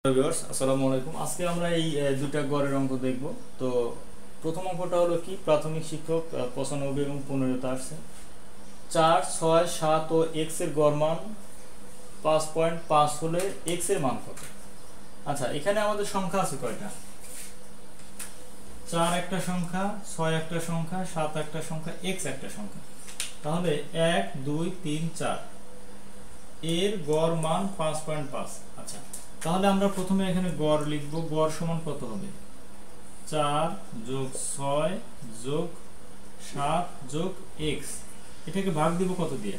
Viewers আসসালামু আলাইকুম। আজকে আমরা এই দুইটা গড়ের অঙ্ক দেখব। তো প্রথম অঙ্কটা হলো কি, প্রাথমিক শিক্ষক 95 এবং 15 আসছে 4, 6, 7 ও x এর গড় মান 5.5 হলে x এর মান কত? আচ্ছা, এখানে আমাদের সংখ্যা আছে কয়টা? 4 একটা সংখ্যা, 6 একটা সংখ্যা, 7 একটা সংখ্যা, x একটা সংখ্যা। তাহলে 1 2 3 4 এর গড় মান 5.5। আচ্ছা, তাহলে আমরা প্রথমে এখানে গড় লিখব। গড় সমান কত হবে? 4 যোগ 6 যোগ 7 যোগ x। এটাকে ভাগ দিব কত দিয়ে?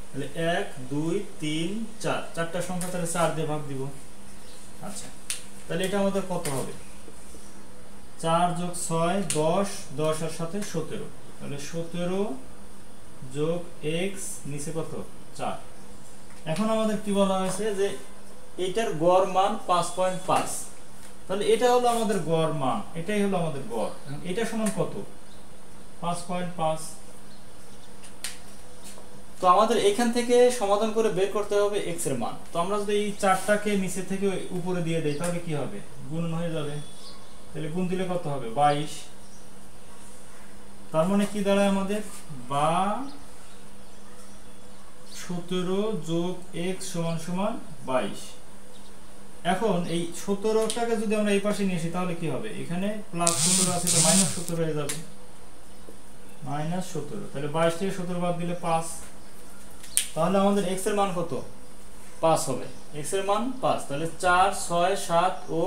তাহলে 1 2 3 4, চারটা সংখ্যা, তাহলে 4 দিয়ে ভাগ দিব। আচ্ছা, তাহলে এটা আমাদের কত হবে? 4 যোগ 6 10, 10 আর সাথে 17, তাহলে 17 যোগ x নিচে কত? 4। এখন আমাদের কি বলা হয়েছে যে এটার গড় মান 5.5। তাহলে এটা হলো আমাদের গড় মান, এটাই হলো আমাদের গড়। এটা সমান কত? 5.5। তো আমাদের এখান থেকে সমাধান করে বের করতে হবে x এর মান। তো আমরা যদি এই চারটাকে নিচে থেকে উপরে দিয়ে দেই তাহলে কি হবে? গুণন হয়ে যাবে। তাহলে গুণ দিলে কত হবে? 22। তার মানে কি দাঁড়ায় আমাদের? বা 17 যোগ x সমান সমান 22। এখন এই 17টাকে যদি আমরা এই পাশে নিয়ে আসি তাহলে কি হবে? এখানে প্লাস 17 আছে, তো মাইনাস 17 হয়ে যাবে। মাইনাস 17, তাহলে 22 থেকে 17 বাদ দিলে 5। তাহলে আমাদের x এর মান কত? 5 হবে। x এর মান 5। তাহলে 4 6 7 ও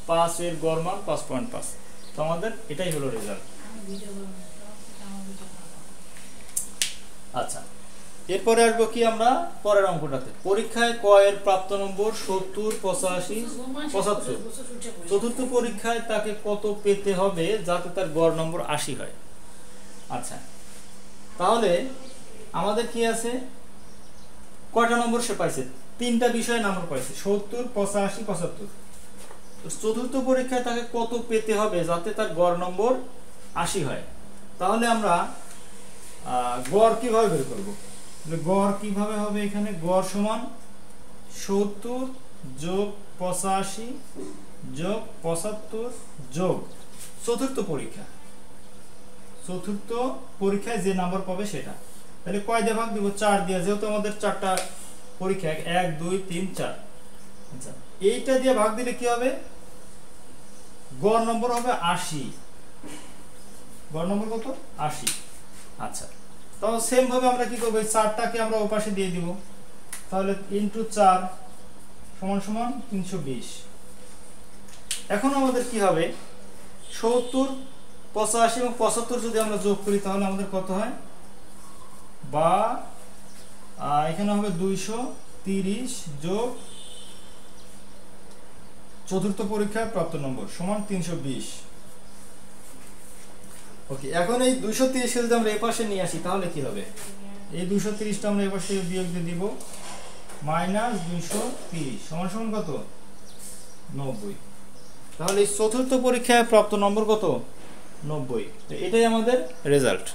5 এর গড় মান 5.5। তো আমাদের এটাই হলো রেজাল্ট। আচ্ছা, এরপরে আসবো কি আমরা পরের অঙ্কটাতে। পরীক্ষায় ক এর প্রাপ্ত নম্বর 70 85 75। চতুর্থ পরীক্ষায় তাকে কত পেতে হবে যাতে তার গড় নম্বর 80 হয়? আচ্ছা, তাহলে আমাদের কি আছে? কয়টা নম্বর সে পাইছে? তিনটা বিষয়ে নম্বর পাইছে, 70 85 75। চতুর্থ পরীক্ষায় তাকে কত পেতে হবে যাতে তার গড় নম্বর 80 হয়? তাহলে আমরা গড় কিভাবে বের করব? গড় কিভাবে হবে? এখানে গড় সমান 70 যোগ 85 যোগ 75 যোগ চতুর্থ পরীক্ষা। চতুর্থ পরীক্ষায় যে নাম্বার পাবে সেটা। তাহলে কয় দিয়ে ভাগ দিব? 4 দিয়ে, যেহেতু আমাদের চারটা পরীক্ষা, 1 2 3 4। আচ্ছা, এইটা দিয়ে ভাগ দিলে কি হবে? গড় নম্বর হবে 80। গড় নম্বর কত? 80। আচ্ছা, তো সেম ভাবে আমরা কি করব? এই 4টাকে আমরা ওপাশে দিয়ে দিব। তাহলে ইনটু 4 সমান সমান 320। এখন আমাদের কি হবে? 70 85 এবং 75 যদি আমরা যোগ করি তাহলে আমাদের কত হয়? বা এখানে হবে 230 যোগ চতুর্থ পরীক্ষায় প্রাপ্ত নম্বর সমান 320। ওকে, এখন এই 230 কে যদি আমরা এই পাশে নিয়ে আসি তাহলে কি হবে? এই 230টা আমরা এই পাশে বিয়োগ দিয়ে দিব, মাইনাস 230 সমান সমান কত? 90। তাহলে এই চতুর্থ পরীক্ষায় প্রাপ্ত নম্বর কত? 90। তো এটাই আমাদের রেজাল্ট।